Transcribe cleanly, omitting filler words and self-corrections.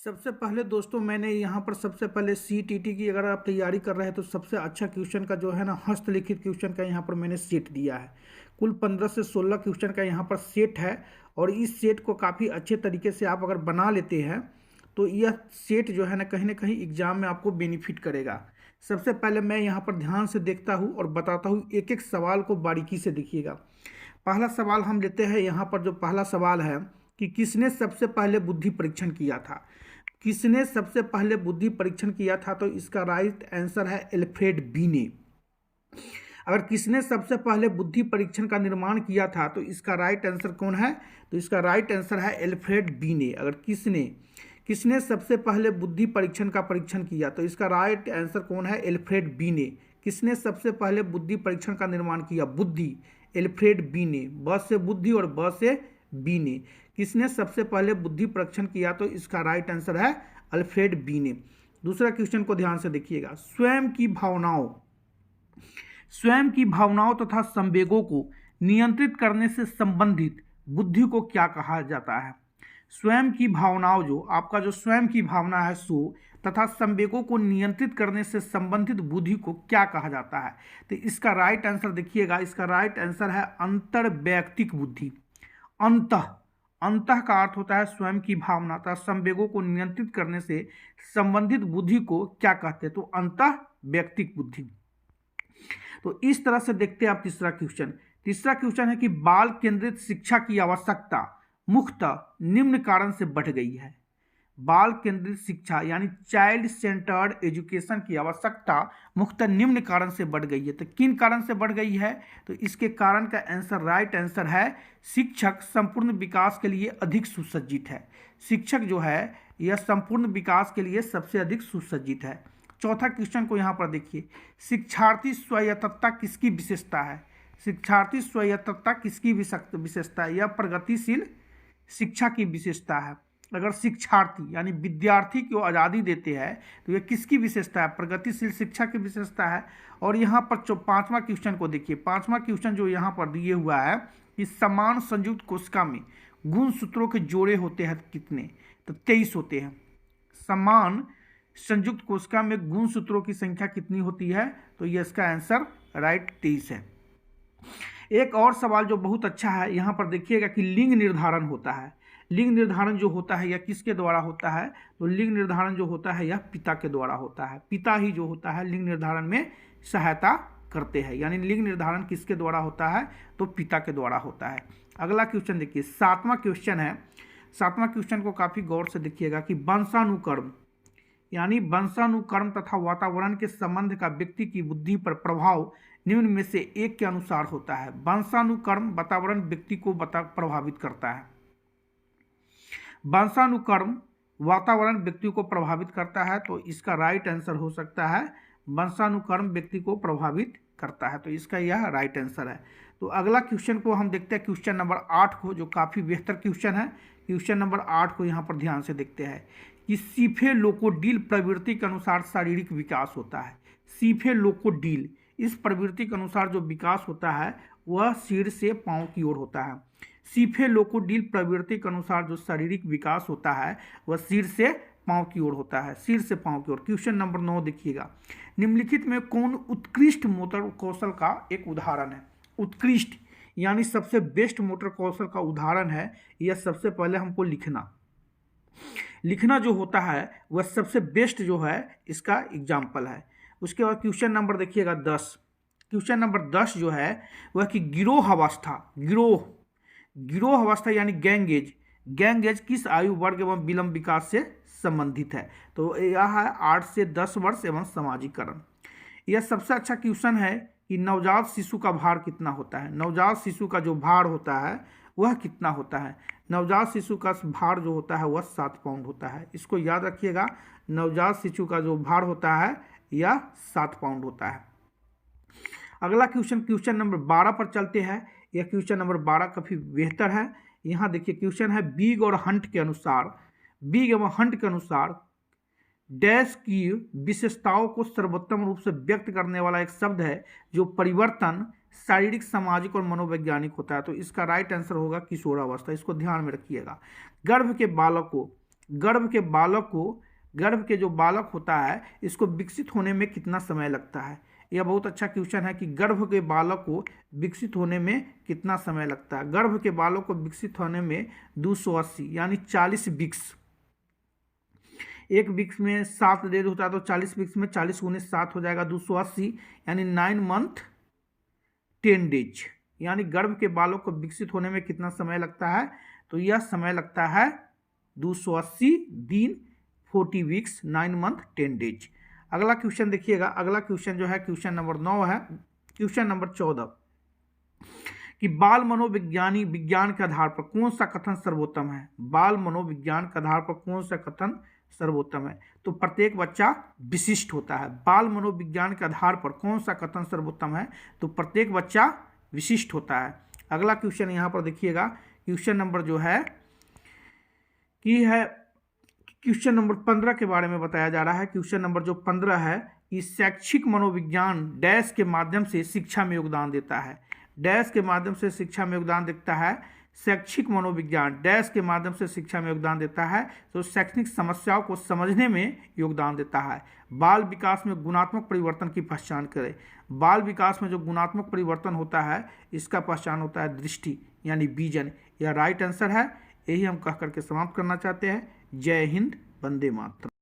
सबसे पहले दोस्तों मैंने यहाँ पर सबसे पहले सीटीटी की अगर आप तैयारी कर रहे हैं तो सबसे अच्छा क्वेश्चन का जो है ना हस्तलिखित क्वेश्चन का यहाँ पर मैंने सेट दिया है। कुल 15 से 16 क्वेश्चन का यहाँ पर सेट है और इस सेट को काफ़ी अच्छे तरीके से आप अगर बना लेते हैं तो यह सेट जो है ना कहीं एग्जाम में आपको बेनिफिट करेगा। सबसे पहले मैं यहाँ पर ध्यान से देखता हूँ और बताता हूँ, एक एक सवाल को बारीकी से देखिएगा। पहला सवाल हम लेते हैं। यहाँ पर जो पहला सवाल है कि किसने सबसे पहले बुद्धि परीक्षण किया था। किसने सबसे पहले बुद्धि परीक्षण किया था, तो इसका राइट आंसर है एल्फ्रेड बी ने। अगर किसने सबसे पहले बुद्धि परीक्षण का निर्माण किया था तो इसका राइट आंसर कौन है, तो इसका राइट आंसर है एल्फ्रेड बी ने। अगर किसने सबसे पहले बुद्धि परीक्षण का परीक्षण किया तो इसका राइट आंसर कौन है, एल्फ्रेड बी ने। किसने सबसे पहले बुद्धि परीक्षण का निर्माण किया, बुद्धि, एल्फ्रेड बी ने। ब से बुद्धि और ब से बी ने। किसने सबसे पहले बुद्धि परीक्षण किया तो इसका राइट आंसर है अल्फ्रेड बी ने। दूसरा क्वेश्चन को ध्यान से देखिएगा। स्वयं की भावनाओं तथा संवेगों को नियंत्रित करने से संबंधित बुद्धि को क्या कहा जाता है। स्वयं की भावनाओं, जो आपका जो स्वयं की भावना है सो तथा संवेगों को नियंत्रित करने से संबंधित बुद्धि को क्या कहा जाता है, तो इसका राइट आंसर देखिएगा। इसका राइट आंसर है अंतर्वैयक्तिक बुद्धि। अंतः का अर्थ होता है स्वयं की भावना तथा संवेगों को नियंत्रित करने से संबंधित बुद्धि को क्या कहते हैं, तो अंतर्वैयक्तिक बुद्धि। तो इस तरह से देखते हैं आप तीसरा क्वेश्चन है कि बाल केंद्रित शिक्षा की आवश्यकता मुख्यतः निम्न कारण से बढ़ गई है। बाल केंद्रित शिक्षा यानी चाइल्ड सेंटर्ड एजुकेशन की आवश्यकता मुख्यतः निम्न कारण से बढ़ गई है। तो किन कारण से बढ़ गई है, तो इसके कारण का आंसर राइट आंसर है शिक्षक संपूर्ण विकास के लिए अधिक सुसज्जित है। शिक्षक जो है यह संपूर्ण विकास के लिए सबसे अधिक सुसज्जित है। चौथा क्वेश्चन को यहाँ पर देखिए। शिक्षार्थी स्वायत्तता किसकी विशेषता है। शिक्षार्थी स्वायत्तता किसकी विशेषता है, यह प्रगतिशील शिक्षा की विशेषता है। अगर शिक्षार्थी यानी विद्यार्थी को आज़ादी देते हैं तो यह किसकी विशेषता है, प्रगतिशील शिक्षा की विशेषता है। और यहाँ पर पांचवा क्वेश्चन को देखिए। पांचवा क्वेश्चन जो यहाँ पर दिए हुआ है कि समान संयुक्त कोशिका में गुण सूत्रों के जोड़े होते हैं कितने, तो 23 होते हैं। समान संयुक्त कोशिका में गुण सूत्रों की संख्या कितनी होती है, तो ये इसका आंसर राइट 23 है। एक और सवाल जो बहुत अच्छा है, यहाँ पर देखिएगा कि लिंग निर्धारण होता है। लिंग निर्धारण जो होता है यह किसके द्वारा होता है, तो लिंग निर्धारण जो होता है यह पिता के द्वारा होता है। पिता ही जो होता है लिंग निर्धारण में सहायता करते हैं, यानी लिंग निर्धारण किसके द्वारा होता है, तो पिता के द्वारा होता है। अगला क्वेश्चन देखिए, सातवां क्वेश्चन है। सातवां क्वेश्चन को काफ़ी गौर से देखिएगा कि वंशानुक्रम यानी वंशानुक्रम तथा वातावरण के संबंध का व्यक्ति की बुद्धि पर प्रभाव निम्न में से एक के अनुसार होता है। वंशानुक्रम वातावरण व्यक्ति को प्रभावित करता है। वंशानुक्रम वातावरण व्यक्ति को प्रभावित करता है, तो इसका राइट आंसर हो सकता है वंशानुक्रम व्यक्ति को प्रभावित करता है, तो इसका यह राइट आंसर है। तो अगला क्वेश्चन को हम देखते हैं, क्वेश्चन नंबर 8 को, जो काफ़ी बेहतर क्वेश्चन है। क्वेश्चन नंबर 8 को यहाँ पर ध्यान से देखते हैं कि सीफेलोकोडील प्रवृत्ति के अनुसार शारीरिक विकास होता है। सीफेलोकोडील इस प्रवृत्ति के अनुसार जो विकास होता है वह सिर से पांव की ओर होता है। सीफेलोकोडील प्रवृत्ति के अनुसार जो शारीरिक विकास होता है वह सिर से पांव की ओर होता है, सिर से पांव की ओर। क्वेश्चन नंबर 9 देखिएगा। निम्नलिखित में कौन उत्कृष्ट मोटर कौशल का एक उदाहरण है। उत्कृष्ट यानी सबसे बेस्ट मोटर कौशल का उदाहरण है, यह सबसे पहले हमको लिखना जो होता है वह सबसे बेस्ट जो है इसका एग्जाम्पल है। उसके बाद क्वेश्चन नंबर देखिएगा 10। क्वेश्चन नंबर 10 जो है वह कि गिरोह अवस्था यानी गैंग एज किस आयु वर्ग एवं विलंब विकास से संबंधित है, तो यह है 8 से 10 वर्ष एवं समाजीकरण। यह सबसे अच्छा क्वेश्चन है कि नवजात शिशु का भार कितना होता है। नवजात शिशु का जो भार होता है वह कितना होता है। नवजात शिशु का भार जो होता है वह 7 पाउंड होता है। इसको याद रखिएगा, नवजात शिशु का जो भार होता है यह 7 पाउंड होता है। अगला क्वेश्चन नंबर 12 पर चलते हैं। यह क्वेश्चन नंबर 12 काफ़ी बेहतर है। यहाँ देखिए क्वेश्चन है, बिग एवं हंट के अनुसार डैश की विशेषताओं को सर्वोत्तम रूप से व्यक्त करने वाला एक शब्द है जो परिवर्तन शारीरिक, सामाजिक और मनोवैज्ञानिक होता है, तो इसका राइट आंसर होगा किशोरावस्था। इसको ध्यान में रखिएगा। गर्भ के बालक को गर्भ के जो बालक होता है इसको विकसित होने में कितना समय लगता है। यह बहुत अच्छा क्वेश्चन है कि गर्भ के बालक को विकसित होने में कितना समय लगता है। गर्भ के बालक को विकसित होने में 280 यानी 40 विक्स, एक विक्स में 7 डेज होता है तो 40 विक्स में 40 × 7 हो जाएगा 280 यानी 9 मंथ 10 डेज। यानी गर्भ के बालों को विकसित होने में कितना समय लगता है, तो यह समय लगता है 280 दिन 40 वीक्स 9 मंथ 10 डेज। अगला क्वेश्चन देखिएगा, अगला क्वेश्चन जो है क्वेश्चन नंबर 9 है। क्वेश्चन नंबर 14 कि बाल मनोविज्ञान के आधार पर कौन सा कथन सर्वोत्तम है। बाल मनोविज्ञान के आधार पर कौन सा कथन सर्वोत्तम है, तो प्रत्येक बच्चा विशिष्ट होता है। बाल मनोविज्ञान के आधार पर कौन सा कथन सर्वोत्तम है, तो प्रत्येक बच्चा विशिष्ट होता है। अगला क्वेश्चन यहाँ पर देखिएगा, क्वेश्चन नंबर जो है क्वेश्चन नंबर 15 के बारे में बताया जा रहा है। क्वेश्चन नंबर जो 15 है कि शैक्षिक मनोविज्ञान डैश के माध्यम से शिक्षा में योगदान देता है। डैश के माध्यम से शिक्षा में योगदान देता है। शैक्षिक मनोविज्ञान डैश के माध्यम से शिक्षा में योगदान देता है, तो शैक्षणिक समस्याओं को समझने में योगदान देता है। बाल विकास में गुणात्मक परिवर्तन की पहचान करें। बाल विकास में जो गुणात्मक परिवर्तन होता है इसका पहचान होता है दृष्टि यानी विजन। यह राइट आंसर है। यही हम कह करके समाप्त करना चाहते हैं। जय हिंद, वंदे मातरम।